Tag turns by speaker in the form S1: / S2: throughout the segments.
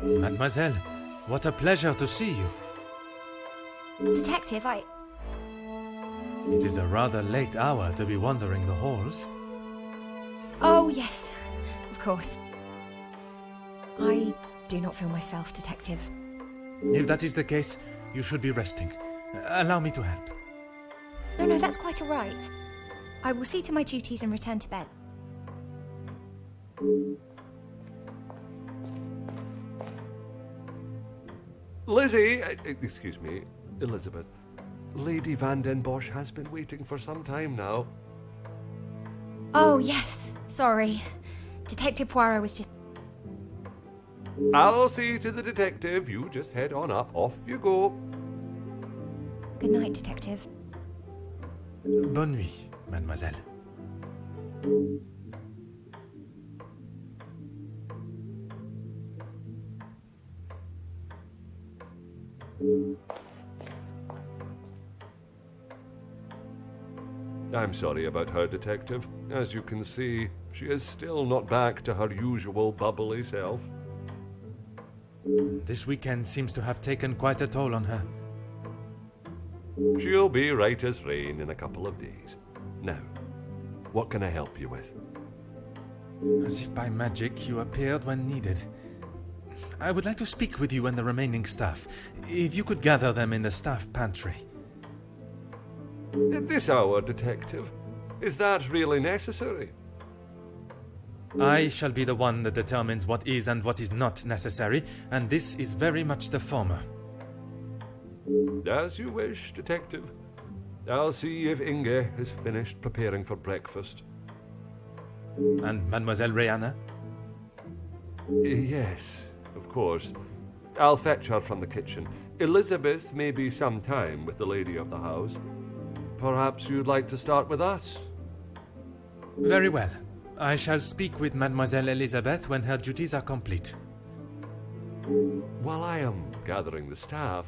S1: Mademoiselle, what a pleasure to see you.
S2: Detective,
S1: It is a rather late hour to be wandering the halls.
S2: Oh, yes, of course. I do not feel myself, Detective.
S1: If that is the case, you should be resting. Allow me to help.
S2: No, that's quite all right. I will see to my duties and return to bed.
S3: Lizzie, excuse me, Elizabeth. Lady Van den Bosch has been waiting for some time now.
S2: Oh, yes, sorry. Detective Poirot was just...
S3: I'll see to the detective. You just head on up. Off you go.
S2: Good night, Detective.
S1: Bonne nuit, mademoiselle.
S3: I'm sorry about her, Detective. As you can see, she is still not back to her usual bubbly self.
S1: This weekend seems to have taken quite a toll on her.
S3: She'll be right as rain in a couple of days. Now, what can I help you with?
S1: As if by magic you appeared when needed. I would like to speak with you and the remaining staff. If you could gather them in the staff pantry.
S3: At this hour, Detective? Is that really necessary?
S1: I shall be the one that determines what is and what is not necessary, and this is very much the former.
S3: As you wish, Detective. I'll see if Inge has finished preparing for breakfast.
S1: And Mademoiselle Rihanna?
S3: Yes, of course. I'll fetch her from the kitchen. Elizabeth may be some time with the lady of the house. Perhaps you'd like to start with us?
S1: Very well. I shall speak with Mademoiselle Elizabeth when her duties are complete.
S3: While I am gathering the staff,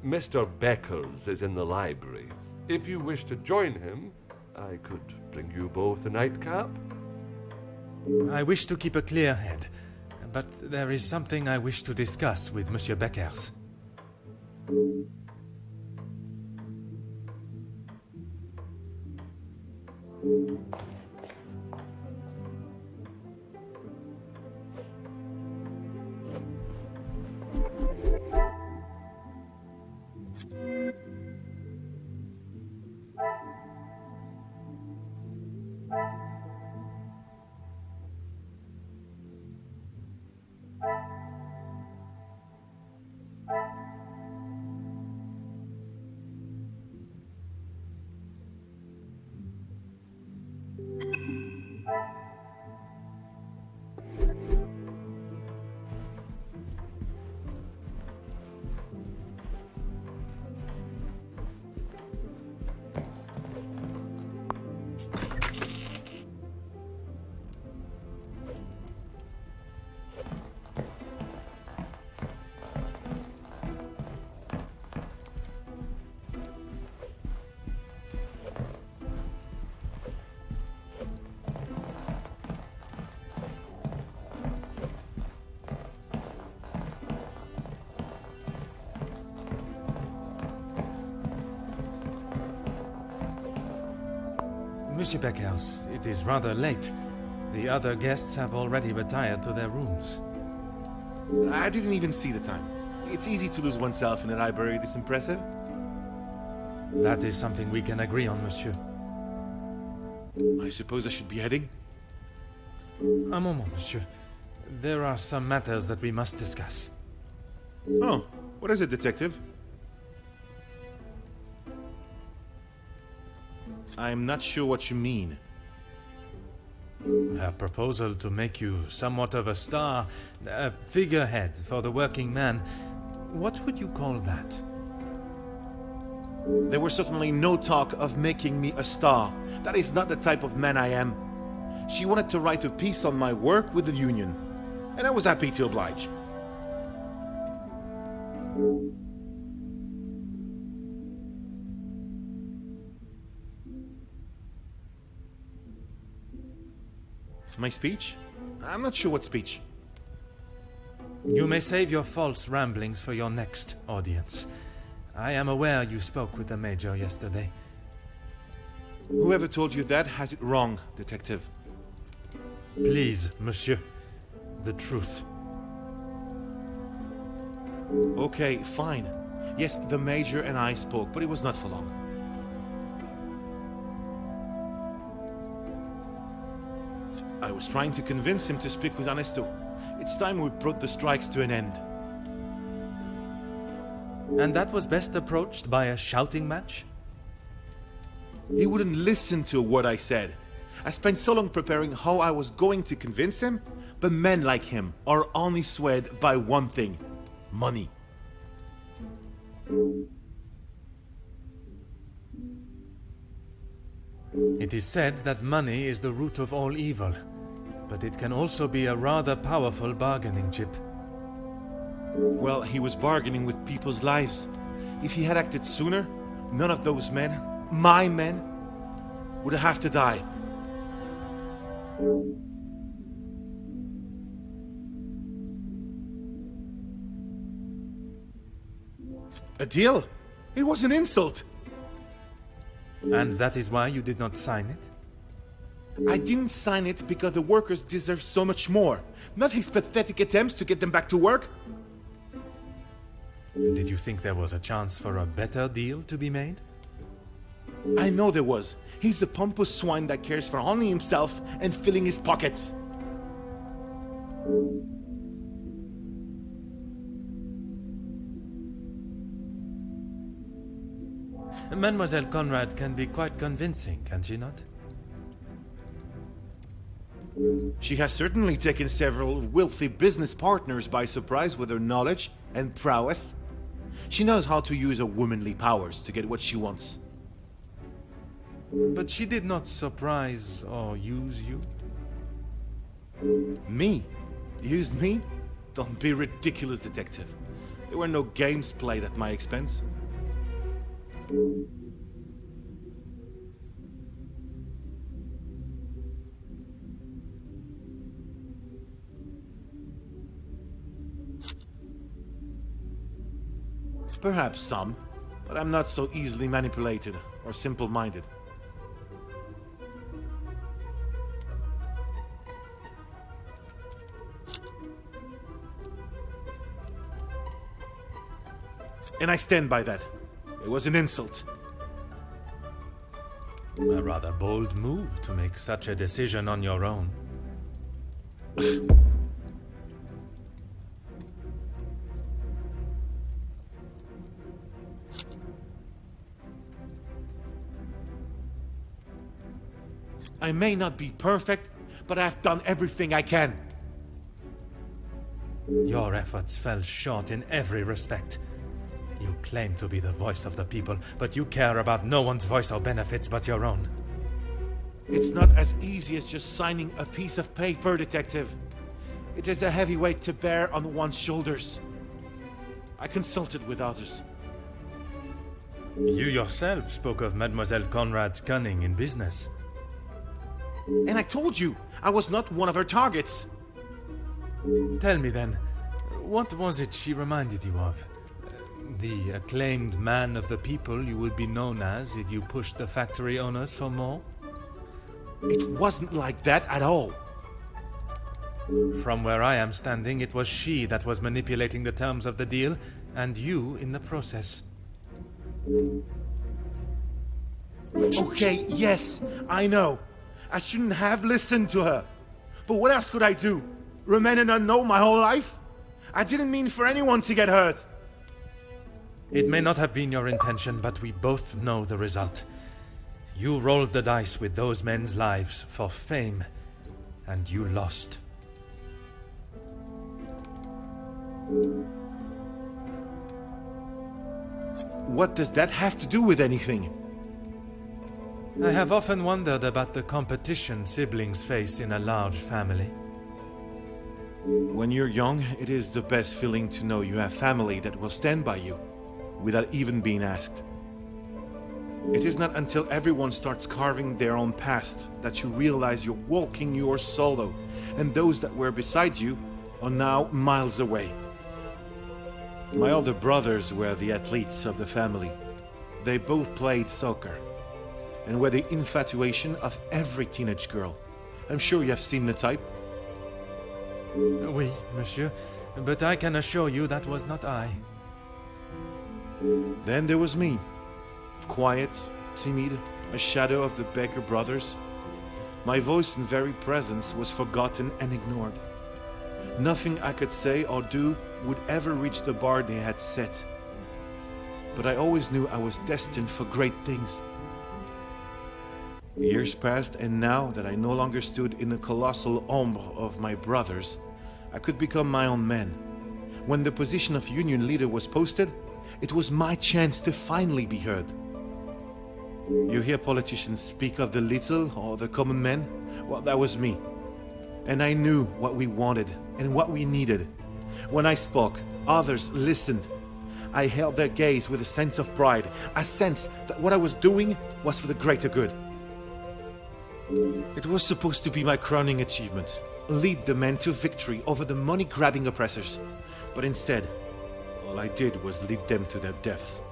S3: Mr. Beckers is in the library. If you wish to join him, I could bring you both a nightcap.
S1: I wish to keep a clear head, but there is something I wish to discuss with Monsieur Beckers. Monsieur Beckers, it is rather late. The other guests have already retired to their rooms.
S4: I didn't even see the time. It's easy to lose oneself in a library this impressive.
S1: That is something we can agree on, monsieur.
S4: I suppose I should be heading?
S1: Un moment, monsieur. There are some matters that we must discuss.
S4: Oh, what is it, detective? I'm not sure what you mean.
S1: Her proposal to make you somewhat of a star, a figurehead for the working man. What would you call that?
S4: There was certainly no talk of making me a star. That is not the type of man I am. She wanted to write a piece on my work with the union, and I was happy to oblige. My speech? I'm not sure what speech.
S1: You may save your false ramblings for your next audience. I am aware you spoke with the Major yesterday.
S4: Whoever told you that has it wrong, Detective.
S1: Please, monsieur. The truth.
S4: Okay, fine. Yes, the Major and I spoke, but it was not for long. I was trying to convince him to speak with Ernesto. It's time we brought the strikes to an end.
S1: And that was best approached by a shouting match?
S4: He wouldn't listen to what I said. I spent so long preparing how I was going to convince him, but men like him are only swayed by one thing: money.
S1: It is said that money is the root of all evil, but it can also be a rather powerful bargaining chip.
S4: Well, he was bargaining with people's lives. If he had acted sooner, none of those men, my men, would have to die. A deal? It was an insult.
S1: And that is why you did not sign it?
S4: I didn't sign it because the workers deserve so much more, not his pathetic attempts to get them back to work.
S1: Did you think there was a chance for a better deal to be made?
S4: I know there was. He's a pompous swine that cares for only himself and filling his pockets.
S1: Mademoiselle Conrad can be quite convincing, can she not?
S4: She has certainly taken several wealthy business partners by surprise with her knowledge and prowess. She knows how to use her womanly powers to get what she wants.
S1: But she did not surprise or use you?
S4: Me? Used me? Don't be ridiculous, Detective. There were no games played at my expense. Perhaps some, but I'm not so easily manipulated or simple-minded. And I stand by that. It was an insult.
S1: A rather bold move to make such a decision on your own.
S4: I may not be perfect, but I've done everything I can.
S1: Your efforts fell short in every respect. You claim to be the voice of the people, but you care about no one's voice or benefits but your own.
S4: It's not as easy as just signing a piece of paper, Detective. It is a heavy weight to bear on one's shoulders. I consulted with others.
S1: You yourself spoke of Mademoiselle Conrad's cunning in business.
S4: And I told you, I was not one of her targets.
S1: Tell me then, what was it she reminded you of? The acclaimed man of the people you would be known as if you pushed the factory owners for more?
S4: It wasn't like that at all.
S1: From where I am standing, it was she that was manipulating the terms of the deal, and you in the process.
S4: Okay, yes, I know. I shouldn't have listened to her. But what else could I do? Remain an unknown my whole life? I didn't mean for anyone to get hurt.
S1: It may not have been your intention, but we both know the result. You rolled the dice with those men's lives for fame, and you lost.
S4: What does that have to do with anything?
S1: I have often wondered about the competition siblings face in a large family.
S4: When you're young, it is the best feeling to know you have family that will stand by you, without even being asked. It is not until everyone starts carving their own path that you realize you're walking yours solo, and those that were beside you are now miles away. My older brothers were the athletes of the family. They both played soccer and were the infatuation of every teenage girl. I'm sure you have seen the type.
S1: Oui, monsieur, but I can assure you that was not I.
S4: Then there was me. Quiet, timid, a shadow of the Becker brothers. My voice and very presence was forgotten and ignored. Nothing I could say or do would ever reach the bar they had set. But I always knew I was destined for great things. Years passed, and now that I no longer stood in the colossal ombre of my brothers, I could become my own man. When the position of union leader was posted, it was my chance to finally be heard. You hear politicians speak of the little or the common man? Well, that was me. And I knew what we wanted and what we needed. When I spoke, others listened. I held their gaze with a sense of pride, a sense that what I was doing was for the greater good. It was supposed to be my crowning achievement, lead the men to victory over the money-grabbing oppressors. But instead, all I did was lead them to their deaths.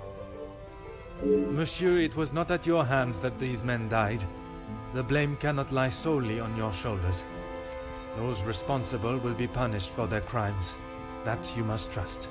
S1: Monsieur, it was not at your hands that these men died. The blame cannot lie solely on your shoulders. Those responsible will be punished for their crimes. That you must trust.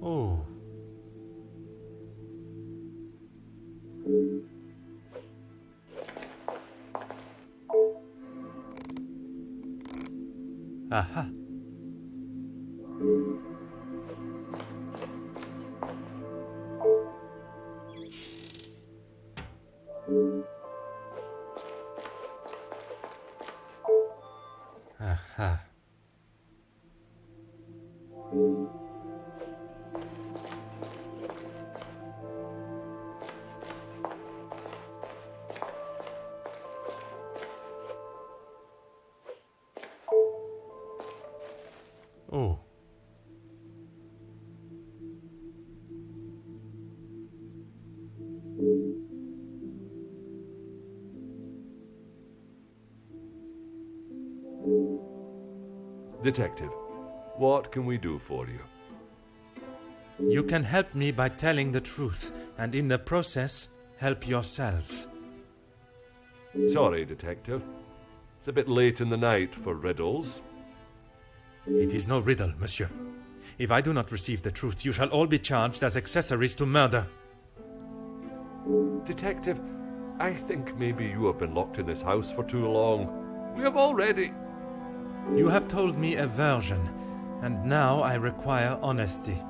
S1: Oh. Aha. Aha. Oh.
S3: Detective, what can we do for you?
S1: You can help me by telling the truth, and in the process, help yourselves.
S3: Sorry, Detective. It's a bit late in the night for riddles.
S1: It is no riddle, monsieur. If I do not receive the truth, you shall all be charged as accessories to murder.
S3: Detective, I think maybe you have been locked in this house for too long. We have already...
S1: You have told me a version, and now I require honesty.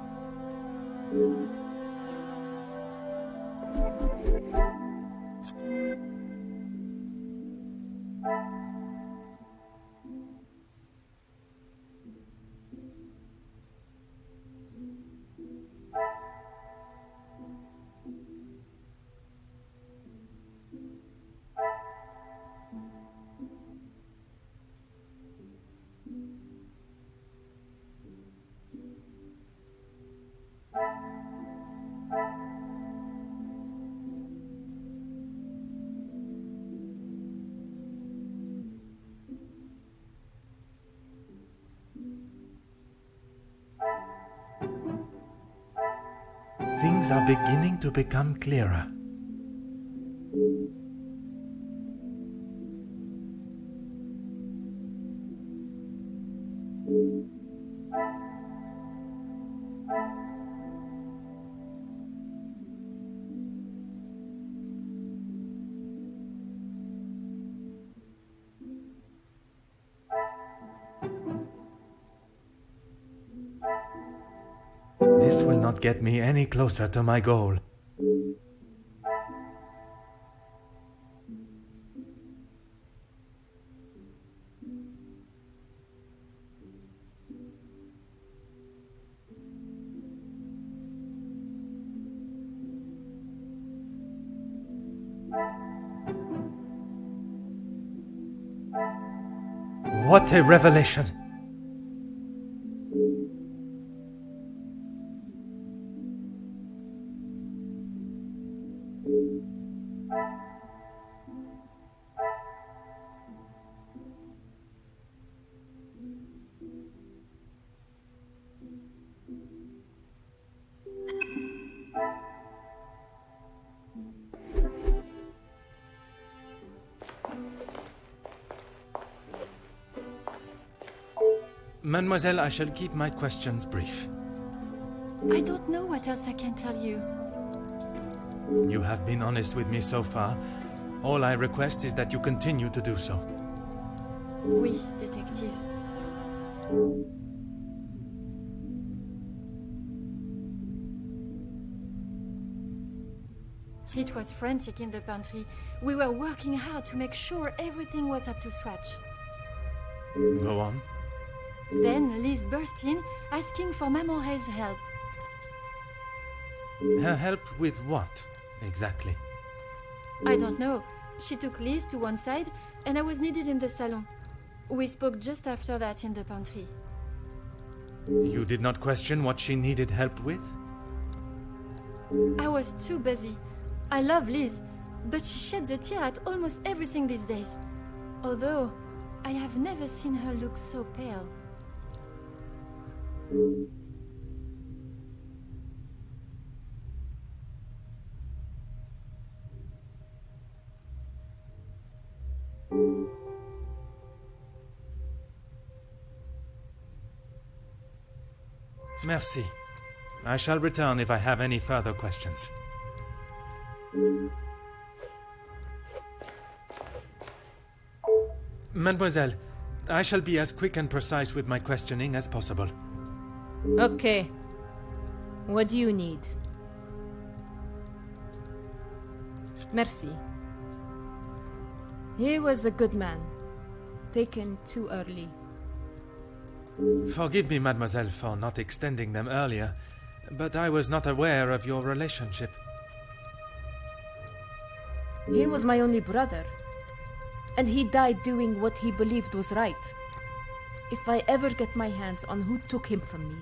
S1: Things are beginning to become clearer. This will not get me any closer to my goal. What a revelation! Mademoiselle, I shall keep my questions brief.
S5: I don't know what else I can tell you.
S1: You have been honest with me so far. All I request is that you continue to do so.
S5: Oui, détective. It was frantic in the pantry. We were working hard to make sure everything was up to scratch.
S1: Go on.
S5: Then Liz burst in, asking for Mamore's help.
S1: Her help with what, exactly?
S5: I don't know. She took Liz to one side, and I was needed in the salon. We spoke just after that in the pantry.
S1: You did not question what she needed help with?
S5: I was too busy. I love Liz, but she sheds a tear at almost everything these days. Although, I have never seen her look so pale.
S1: Merci. I shall return if I have any further questions. Mademoiselle, I shall be as quick and precise with my questioning as possible.
S6: Okay. What do you need? Merci. He was a good man. Taken too early.
S1: Forgive me, mademoiselle, for not extending them earlier, but I was not aware of your relationship.
S6: He was my only brother, and he died doing what he believed was right. If I ever get my hands on who took him from me.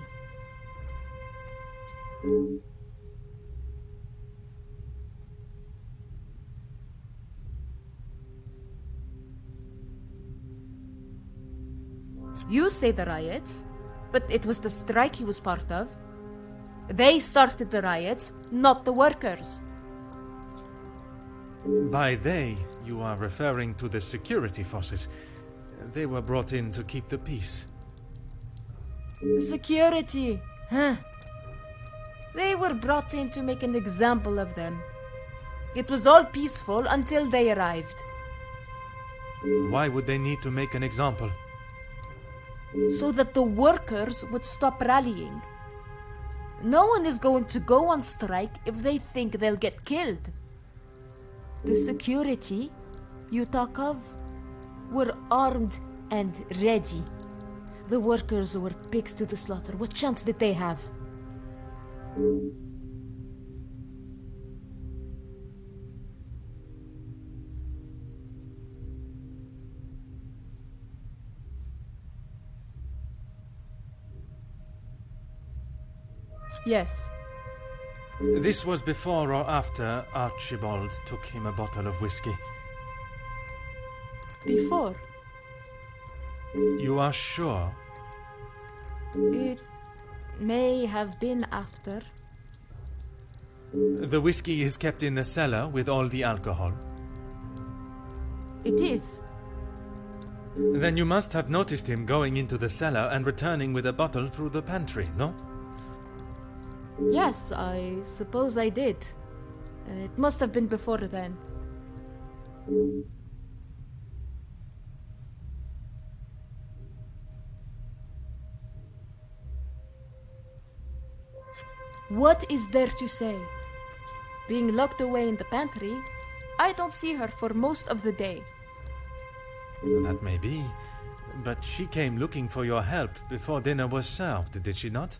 S6: You say the riots, but it was the strike he was part of. They started the riots, not the workers.
S1: By they, you are referring to the security forces. They were brought in to keep the peace.
S6: Security, huh? They were brought in to make an example of them. It was all peaceful until they arrived.
S1: Why would they need to make an example?
S6: So that the workers would stop rallying. No one is going to go on strike if they think they'll get killed. The security you talk of were armed and ready. The workers were pigs to the slaughter. What chance did they have? Yes.
S1: This was before or after Archibald took him a bottle of whiskey.
S6: Before.
S1: You are sure?
S6: It may have been after.
S1: The whiskey is kept in the cellar with all the alcohol.
S6: It is.
S1: Then you must have noticed him going into the cellar and returning with a bottle through the pantry, no?
S6: Yes, I suppose I did. It must have been before then. What is there to say? Being locked away in the pantry, I don't see her for most of the day.
S1: That may be, but she came looking for your help before dinner was served, did she not?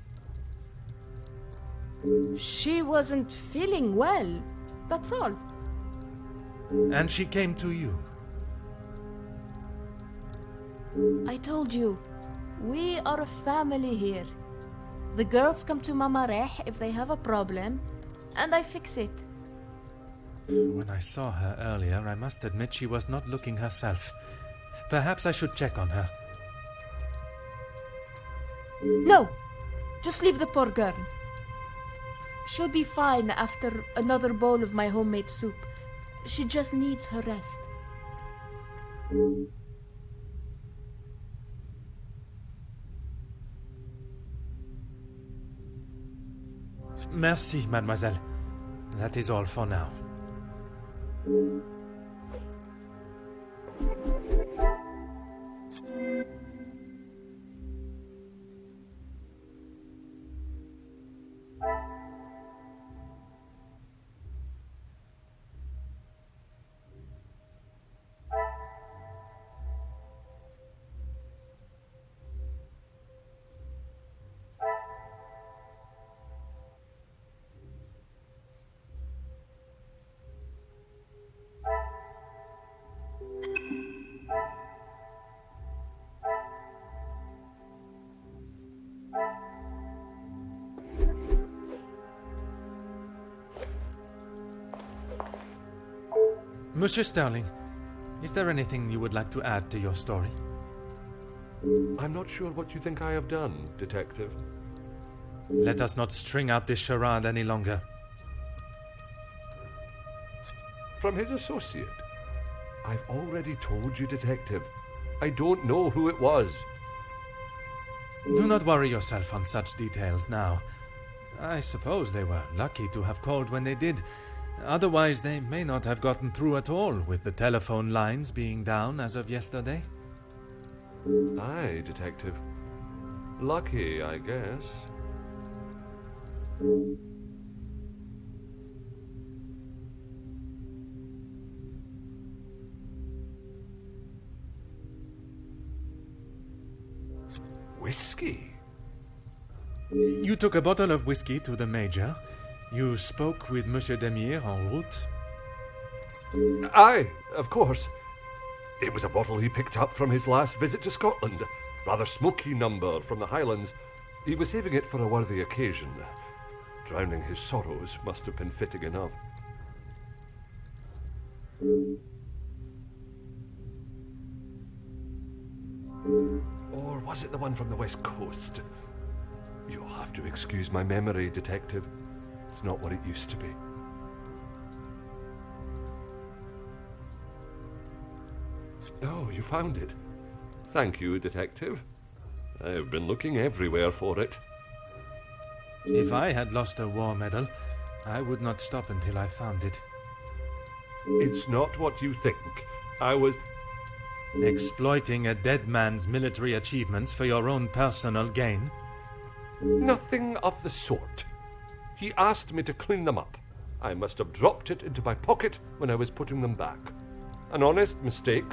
S6: She wasn't feeling well, that's all.
S1: And she came to you?
S6: I told you, we are a family here. The girls come to Mama Reh if they have a problem, and I fix it.
S1: When I saw her earlier, I must admit she was not looking herself. Perhaps I should check on her.
S6: No! Just leave the poor girl. She'll be fine after another bowl of my homemade soup. She just needs her rest.
S1: Merci, mademoiselle. That is all for now. Monsieur Sterling, is there anything you would like to add to your story?
S3: I'm not sure what you think I have done, Detective.
S1: Let us not string out this charade any longer.
S3: From his associate. I've already told you, Detective. I don't know who it was.
S1: Do not worry yourself on such details now. I suppose they were lucky to have called when they did. Otherwise, they may not have gotten through at all, with the telephone lines being down as of yesterday.
S3: Aye, Detective. Lucky, I guess. Whiskey?
S1: You took a bottle of whiskey to the Major. You spoke with Monsieur Demire en route.
S3: Aye, of course. It was a bottle he picked up from his last visit to Scotland. Rather smoky number from the Highlands. He was saving it for a worthy occasion. Drowning his sorrows must have been fitting enough. Or was it the one from the West Coast? You'll have to excuse my memory, Detective. It's not what it used to be. Oh, you found it. Thank you, Detective. I've been looking everywhere for it.
S1: If I had lost a war medal, I would not stop until I found it.
S3: It's not what you think. I was...
S1: Exploiting a dead man's military achievements for your own personal gain?
S3: Nothing of the sort. He asked me to clean them up. I must have dropped it into my pocket when I was putting them back. An honest mistake.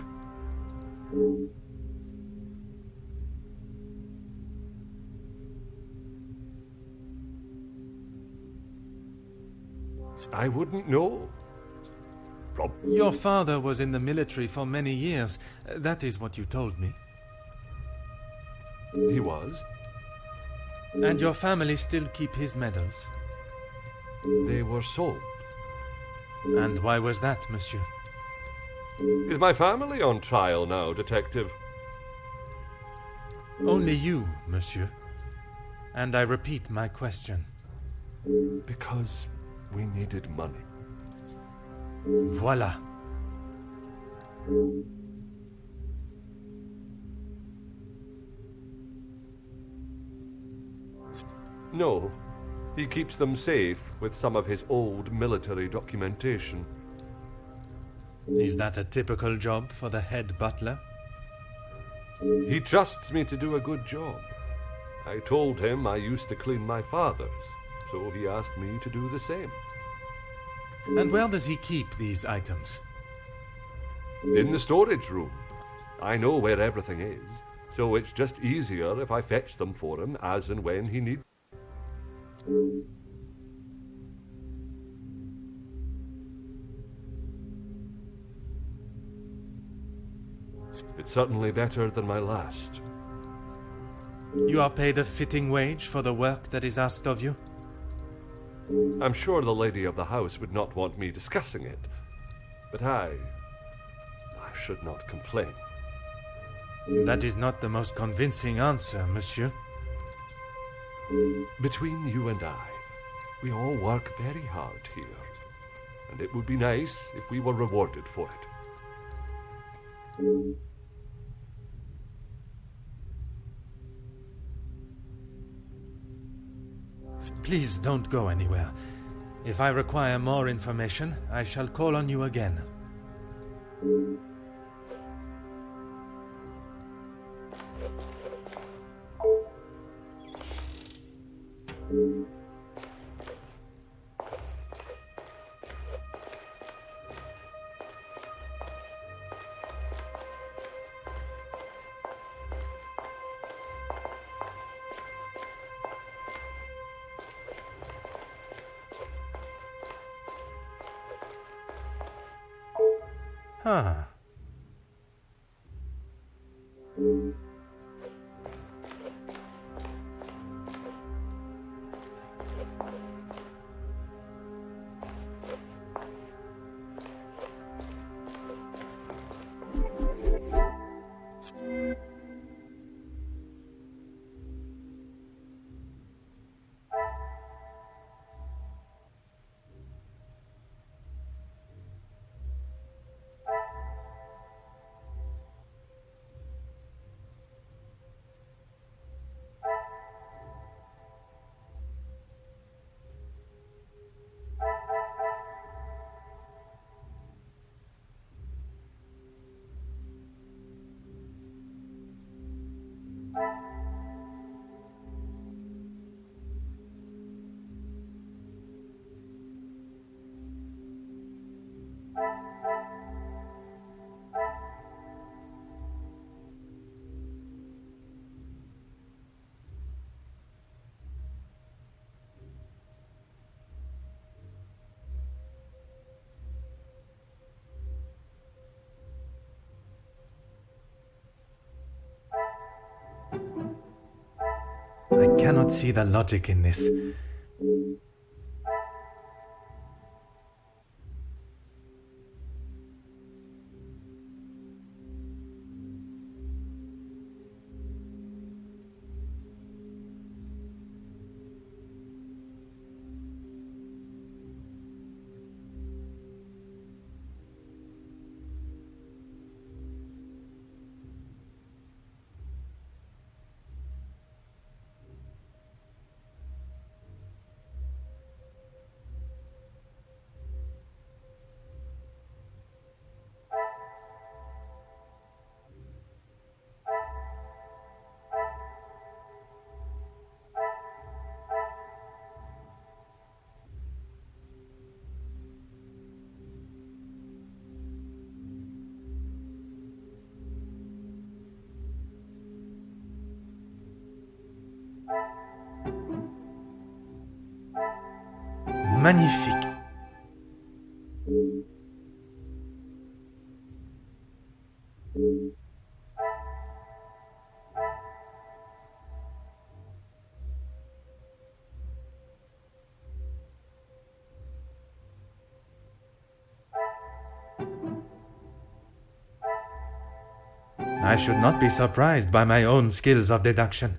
S3: I wouldn't know.
S1: Your father was in the military for many years. That is what you told me.
S3: He was.
S1: And your family still keep his medals?
S3: They were sold.
S1: And why was that, monsieur?
S3: Is my family on trial now, Detective?
S1: Only you, monsieur. And I repeat my question.
S3: Because we needed money.
S1: Voilà.
S3: No, he keeps them safe with some of his old military documentation.
S1: Is that a typical job for the head butler?
S3: He trusts me to do a good job. I told him I used to clean my father's, so he asked me to do the same.
S1: And where does he keep these items?
S3: In the storage room. I know where everything is, so it's just easier if I fetch them for him as and when he needs. It's certainly better than my last.
S1: You are paid a fitting wage for the work that is asked of you?
S3: I'm sure the lady of the house would not want me discussing it, but I should not complain.
S1: That is not the most convincing answer, monsieur.
S3: Between you and I, we all work very hard here, and it would be nice if we were rewarded for it.
S1: Please don't go anywhere. If I require more information, I shall call on you again. Ah. I cannot see the logic in this. magnifique. I should not be surprised by my own skills of deduction.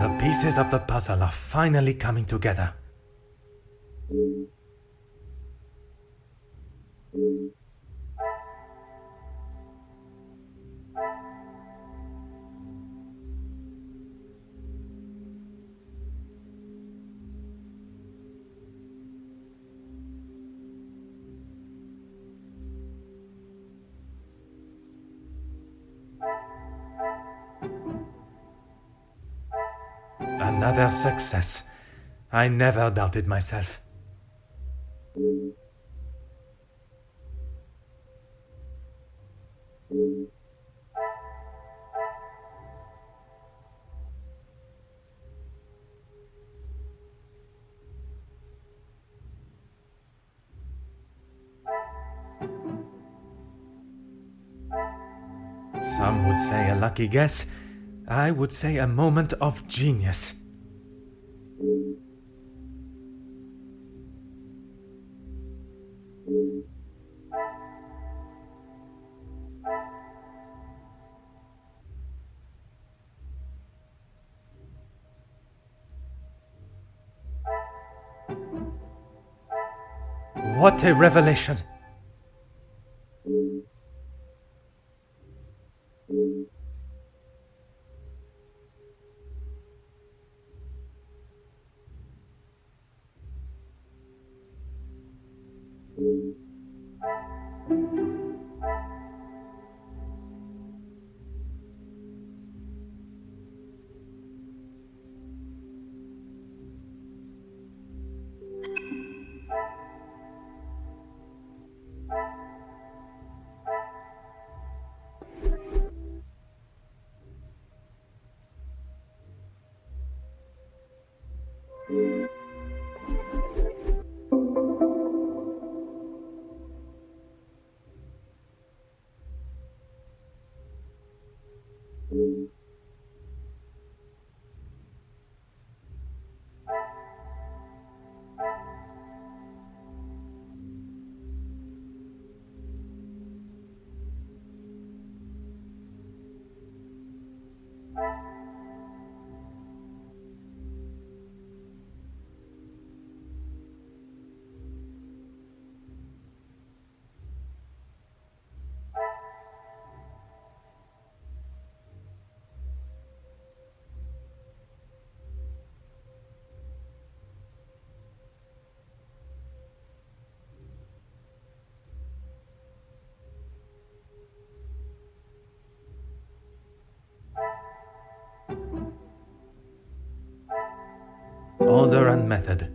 S1: The pieces of the puzzle are finally coming together. Another success. I never doubted myself. Some would say a lucky guess. I would say a moment of genius. What a revelation! Order and method.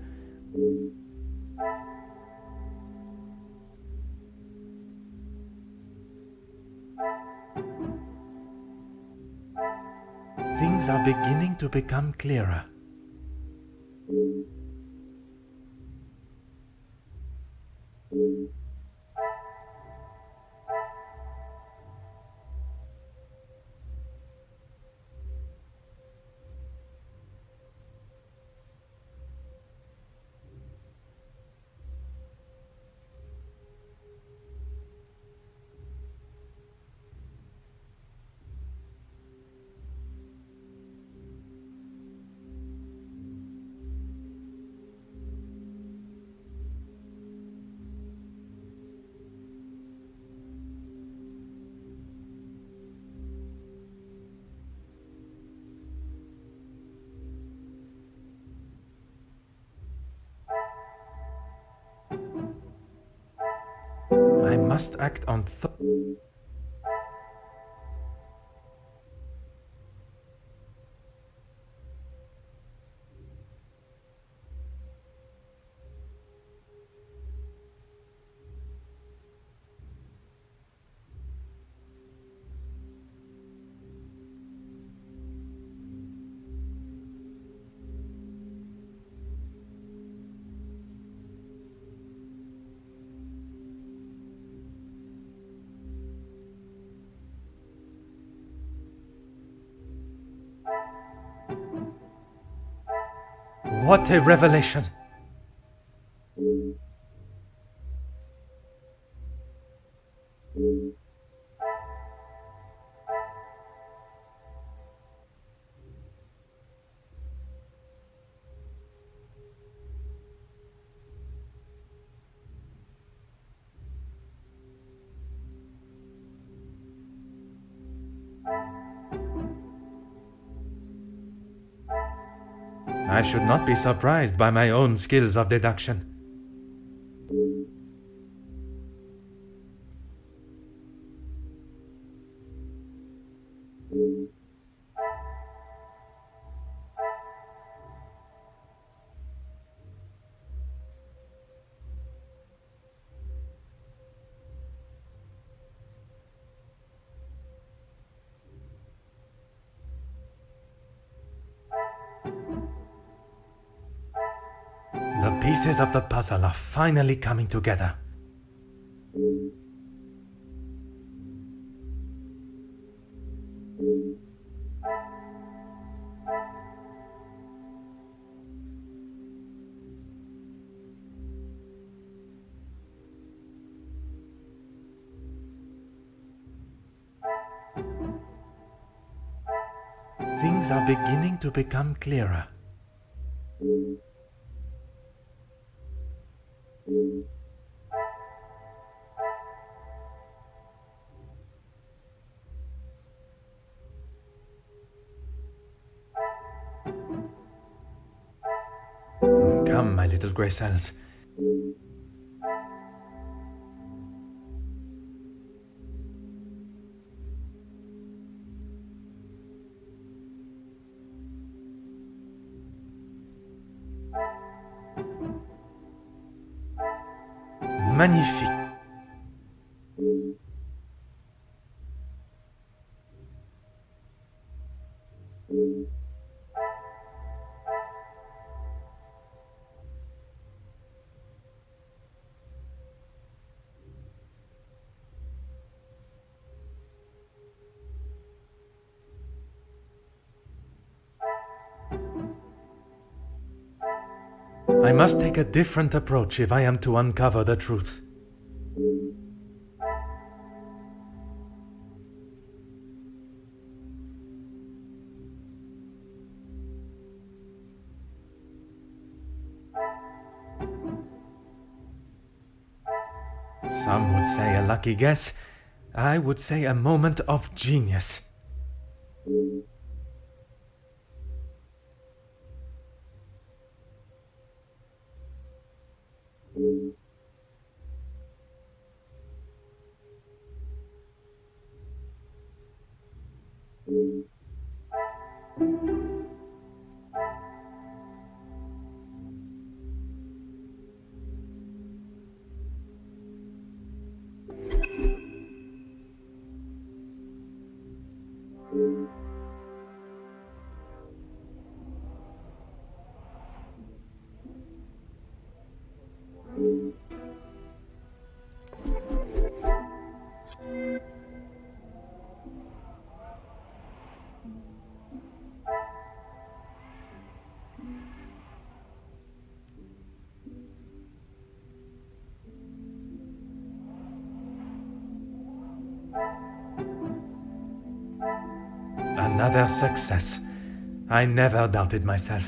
S1: Things are beginning to become clearer. must act on What a revelation! I should not be surprised by my own skills of deduction. The pieces of the puzzle are finally coming together. Things are beginning to become clearer. Come, my little grey cells. Magnifique. I must take a different approach if I am to uncover the truth. Some would say a lucky guess. I would say a moment of genius. Another success. I never doubted myself.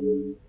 S7: 음.